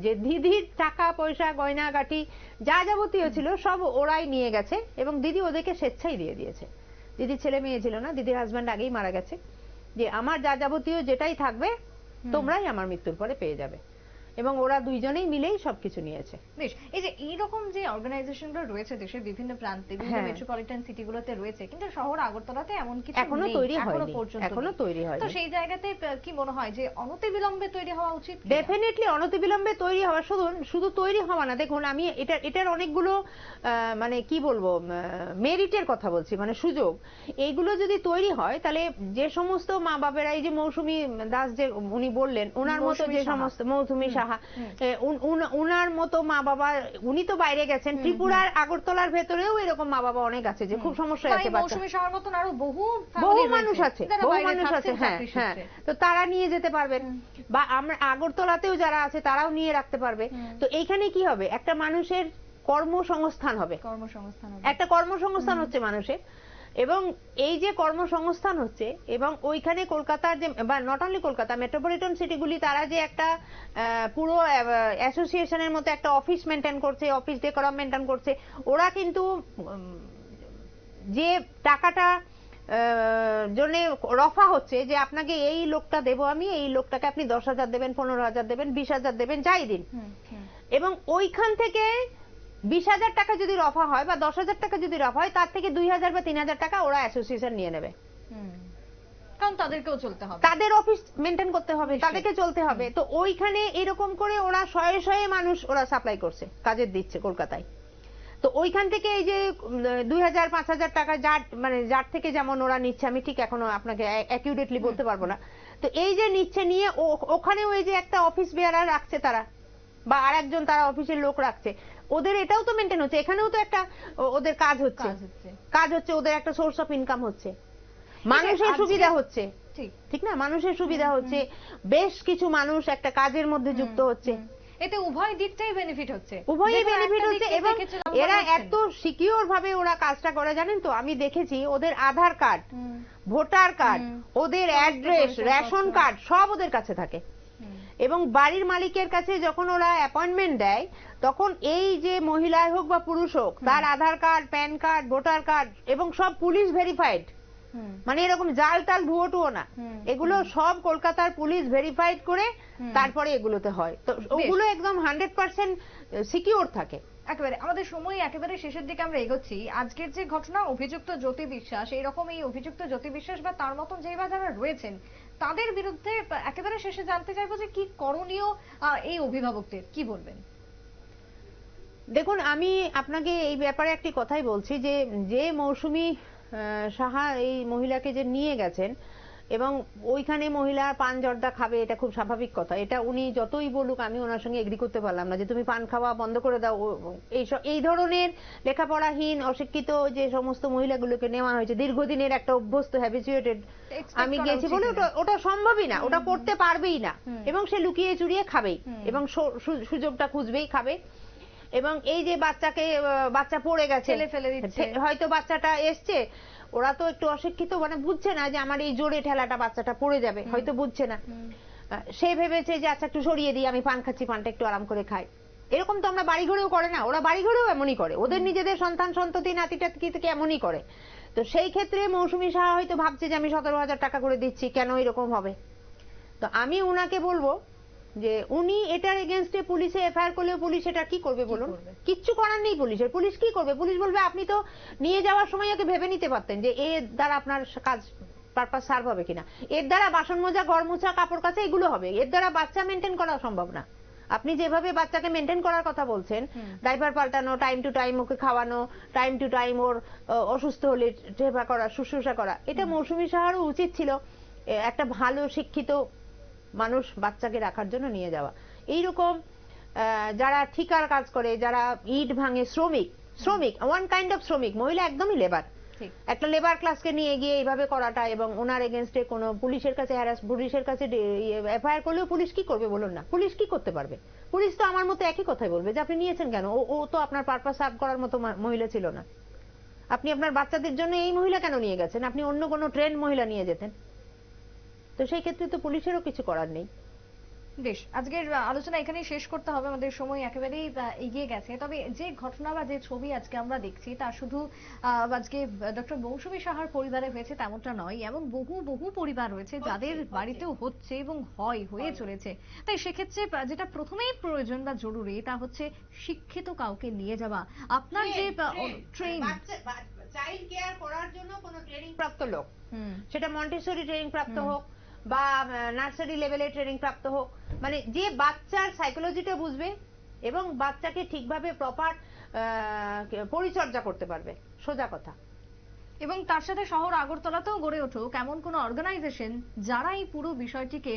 যে দিদির টাকা পয়সা গয়না গাটি যা যাবতীয় ছিল সব ওরাই নিয়ে গেছে, এবং দিদি ওদেরকে স্বেচ্ছাই দিয়ে দিয়েছে, দিদির ছেলে মেয়ে ছিল না, দিদির হাজব্যান্ড আগেই মারা গেছে, যে আমার যা যাবতীয় যেটাই থাকবে তোমরাই আমার মৃত্যুর পরে পেয়ে যাবে, এবং ওরা দুইজনেই মিলেই সবকিছু নিয়েছে। বেশ, এই যে এইরকম যে অর্গানাইজেশনগুলো রয়েছে দেশের বিভিন্ন প্রান্তে, বিভিন্ন মেট্রোপলিটন সিটিগুলোতে রয়েছে, কিন্তু শহর আগরতলাতে এমন কিছু এখনো নেই, তৈরি এখনো হয়নি, পর্যন্ত এখনো তৈরি হয়নি। তো সেই জায়গাতে কি মনে হয় যে অনতিবিলম্বে তৈরি হওয়া উচিত? ডেফিনেটলি অনতিবিলম্বে তৈরি হওয়া, শুধু তৈরি হওয়া না, দেখুন আমি এটার অনেকগুলো মানে কি বলবো মেরিটের কথা বলছি, মানে সুযোগ, এইগুলো যদি তৈরি হয় তাহলে যে সমস্ত মা বাবেরা, এই যে মৌসুমী দাস যে উনি বললেন, ওনার মতো যে সমস্ত, মৌসুমী সাহা, উনার মতো মা বাবা, উনি তো বাইরে গেছেন, ত্রিপুরার আগরতলার ভেতরেও এরকম মা বাবা অনেক আছে যে খুব সমস্যা আছে, মৌসুমী সাহার মতন আরো বহু মানুষ আছে, হ্যাঁ, তো তারা নিয়ে যেতে পারবেন, বা আমরা আগরতলাতেও যারা আছে তারাও নিয়ে রাখতে পারবে। তো এইখানে কি হবে, একটা মানুষের কর্মসংস্থান হবে, একটা কর্মসংস্থান হচ্ছে মানুষের, এবং এই যে কর্মসংস্থান হচ্ছে, এবং ওইখানে কলকাতার যে, বা নট অনলি কলকাতা, মেট্রোপলিটন সিটিগুলি তারা যে একটা পুরো অ্যাসোসিয়েশনের মতো একটা অফিস মেনটেন করছে, অফিস ডেকোরাম মেনটেন করছে, ওরা কিন্তু যে টাকাটা জন্য রফা হচ্ছে যে আপনাকে এই লোকটা দেবো আমি, এই লোকটাকে আপনি 10,000 দেবেন, 15,000 দেবেন, 20,000 দেবেন, যাই দিন, এবং ওইখান থেকে 20,000 টাকা যদি রফা হয় বা 10,000 টাকা যদি রফা হয়, তার থেকে 2,000 বা 3,000 টাকা ওরা অ্যাসোসিয়েশন নিয়ে নেবে, কারণ তাদেরকেও চলতে হবে, তাদের অফিস মেনটেন করতে হবে, তাদেরকে চলতে হবে। তো ওইখানে এরকম করে ওরা শয়ে মানুষ ওরা সাপ্লাই করছে, কাজের দিচ্ছে কলকাতায়। তো ওইখান থেকে এই যে 2,000 5,000 টাকা যার থেকে যেমন ওরা নিচ্ছে, আমি ঠিক এখনো আপনাকে অ্যাকিউরেটলি বলতে পারবো না, তো এই যে নিচ্ছে নিয়ে ওখানে ওই যে একটা অফিস বেয়ারার রাখছে তারা, বা আরেকজন তারা অফিসের লোক রাখছে, ওদের এটাও তো মেনটেন হচ্ছে, এখানেও তো একটা ওদের কাজ হচ্ছে, ওদের একটা সোর্স অফ ইনকাম হচ্ছে, মানুষের সুবিধা হচ্ছে। ঠিক ঠিক না, মানুষের সুবিধা হচ্ছে, বেশ কিছু মানুষ একটা কাজের মধ্যে যুক্ত হচ্ছে, এতে উভয় দিকটাই বেনিফিট হচ্ছে, উভয়ই বেনিফিট হচ্ছে। এবং এরা এত তো সিকিউর ভাবে ওরা কাজটা করে, জানেন তো, আমি দেখেছি ওদের আধার কার্ড, ভোটার কার্ড, ওদের অ্যাড্রেস, রেশন কার্ড সব ওদের কাছে থাকে। এবং বাড়ির মালিকের কাছে যখন ওরা অ্যাপয়েন্টমেন্ট দেয়, তখন এই যে মহিলাই হোক বা পুরুষ হোক, তার Aadhaar card, PAN card, voter card এবং সব পুলিশ ভেরিফাইড, মানে এরকম জাল টাল ভুয়ো টুয়ো না, এগুলো সব কলকাতার পুলিশ ভেরিফাইড করে তারপরে এগুলোতে হয়। তো ওগুলো একদম 100% সিকিউর থাকে। একেবারে আমাদের সময় একেবারে শেষের দিকে আমরা এগোচ্ছি। আজকের যে ঘটনা, অভিযুক্ত জ্যোতি বিশ্বাস, এইরকম এই অভিযুক্ত জ্যোতি বিশ্বাস বা তার মতন যেই বা যারা রয়েছেন, তাদের বিরুদ্ধে একেবারে শেষে জানতে চাইবো যে কি করণীয় এই অভিভাবকদের, কি বলবেন? দেখুন, আমি আপনাকে এই ব্যাপারে একটি কথাই বলছি, যে যে মৌসুমী সাহা এই মহিলাকে যে নিয়ে গেছেন, এবং ওইখানে মহিলা পান জর্দা খাবে, এটা খুব স্বাভাবিক কথা। এটা উনি যতই বলুক, আমি ওনার সঙ্গে এগ্রি করতে পারলাম না যে তুমি পান খাওয়া বন্ধ করে দাও। এই ধরনের লেখাপড়াহীন, অশিক্ষিত যে সমস্ত মহিলাগুলোকে নেওয়া হয়েছে, দীর্ঘদিনের একটা অভ্যস্ত, হ্যাবিচুয়েটেড, আমি গেছি বলে ওটা সম্ভবই না, ওটা করতে পারবেই না, এবং সে লুকিয়ে চুরিয়ে খাবেই, এবং সুযোগটা খুঁজবেই, খাবে। এবং এই যে বাচ্চা পড়ে গেছে, ফেলে দিচ্ছে, হয়তো বাচ্চাটা এসছে, ওরা তো একটু অশিক্ষিত, মানে বুঝছে না যে আমার এই জোরে ঠেলাটা বাচ্চাটা পড়ে যাবে, হয়তো বুঝছে না, সে ভেবেছে যে আচ্ছা একটু সরিয়ে দিই, আমি পান খাচ্ছি, পানটা একটু আরাম করে খাই। এরকম তো আমরা বাড়ি ঘরেও করে না, ওরা বাড়ি ঘরেও এমনই করে, ওদের নিজেদের সন্তান সন্ততি নাতিটা থেকে এমনই করে। তো সেই ক্ষেত্রে মৌসুমী সাহা হয়তো ভাবছে যে আমি 17,000 টাকা করে দিচ্ছি, কেন এরকম হবে। তো আমি উনাকে বলবো যে উনি এটার এগেনস্টে পুলিশে এফআইআর করলেও পুলিশ এটা কি করবে বলুন? কিচ্ছু করার নেই পুলিশের। পুলিশ কি করবে? পুলিশ বলবে আপনি তো নিয়ে যাওয়ার সময় ওকে ভেবে নিতে পারতেন যে এর দ্বারা আপনার কাজ পারপাস সার্ভ হবে কিনা, এর দ্বারা বাসন মোজা, ঘর মোছা, কাপড় কাচা এগুলো হবে, এর দ্বারা বাচ্চা মেনটেন করা সম্ভব না। আপনি যেভাবে বাচ্চাকে মেনটেন করার কথা বলছেন, ডাইপার পাল্টানো, টাইম টু টাইম ওকে খাওয়ানো, টাইম টু টাইম ওর অসুস্থ হলে সেবা করা, শুশ্রূষা করা, এটা মৌসুমী সাহারও উচিত ছিল একটা ভালো শিক্ষিত মানুষ বাচ্চাকে রাখার জন্য নিয়ে যাওয়া। এইরকম যারা ঠিকার কাজ করে, যারা ইট ভাঙে, শ্রমিক ওয়ান কাইন্ড অফ শ্রমিক, মহিলা একদমই লেবার, একটা লেবার ক্লাসকে নিয়ে গিয়ে এইভাবে করাটা, এবং ওনার এগেনস্টে কোনো পুলিশের কাছে এফআইআর করলেও পুলিশ কি করবে বলুন না? পুলিশ কি করতে পারবে? পুলিশ তো আমার মতো একই কথাই বলবে যে আপনি নিয়েছেন কেন, ও তো আপনার পারপাস সার্ভ করার মতো মহিলা ছিল না, আপনি আপনার বাচ্চাদের জন্য এই মহিলা কেন নিয়ে গেছেন, আপনি অন্য কোনো ট্রেন্ড মহিলা নিয়ে যেতেন। তো সেই ক্ষেত্রে তো পুলিশেরও কিছু করার নেই। বেশ, আজকের আলোচনা এখানেই শেষ করতে হবে, আমাদের সময় একেবারেই এগিয়ে গেছে। তবে যে ঘটনা বা যে ছবি আজকে আমরা দেখছি, তা শুধু আজকে ডক্টর মৌসুমী সাহার পরিবারে হয়েছে তেমনটা নয়, এমন বহু পরিবার রয়েছে যাদের বাড়িতেও হচ্ছে এবং হয়ে চলেছে। তাই সেক্ষেত্রে যেটা প্রথমেই প্রয়োজন বা জরুরি, তা হচ্ছে শিক্ষিত কাউকে নিয়ে যাওয়া। আপনার যে ট্রেন চাইল্ড কেয়ার করার জন্য কোনো ট্রেনিং প্রাপ্ত লোক, সেটা মন্টেসরি ট্রেনিং প্রাপ্ত হোক বা নার্সারি লেভেলে ট্রেনিং প্রাপ্ত হোক, মানে যে বাচ্চার সাইকোলজিটা বুঝবে এবং বাচ্চাকে ঠিকভাবে প্রপার পরিচর্যা করতে পারবে, সোজা কথা। এবং তার সাথে শহর আগরতলাতেও গড়ে উঠুক এমন কোন অর্গানাইজেশন যারা এই পুরো বিষয়টিকে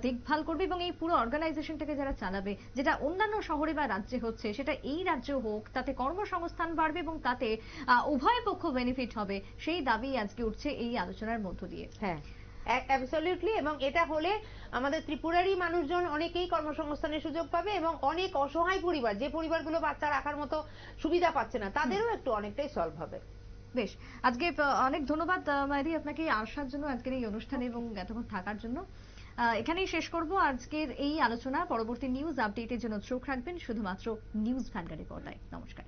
দেখভাল করবে এবং এই পুরো অর্গানাইজেশনটাকে যারা চালাবে, যেটা অন্যান্য শহরে বা রাজ্যে হচ্ছে সেটা এই রাজ্যে হোক, তাতে কর্মসংস্থান বাড়বে এবং তাতে উভয় পক্ষ বেনিফিট হবে, সেই দাবি আজকে উঠছে এই আলোচনার মধ্য দিয়ে। হ্যাঁ, অ্যাবসলিউটলি। এবং এটা হলে আমাদের ত্রিপুরারই মানুষজন অনেকেই কর্মসংস্থানের সুযোগ পাবে, এবং অনেক অসহায় পরিবার, যে পরিবারগুলো বাচ্চা রাখার মতো সুবিধা পাচ্ছে না, তাদেরও একটু অনেকটাই সলভ হবে। বেশ, আজকে অনেক ধন্যবাদ মাইরি আপনাকে আসার জন্য, আজকের এই অনুষ্ঠানে এবং এতক্ষণ থাকার জন্য। এখানেই শেষ করব আজকের এই আলোচনা। পরবর্তী নিউজ আপডেটের জন্য চোখ রাখবেন শুধুমাত্র নিউজ ভ্যানগার্ডের পর্দায়। নমস্কার।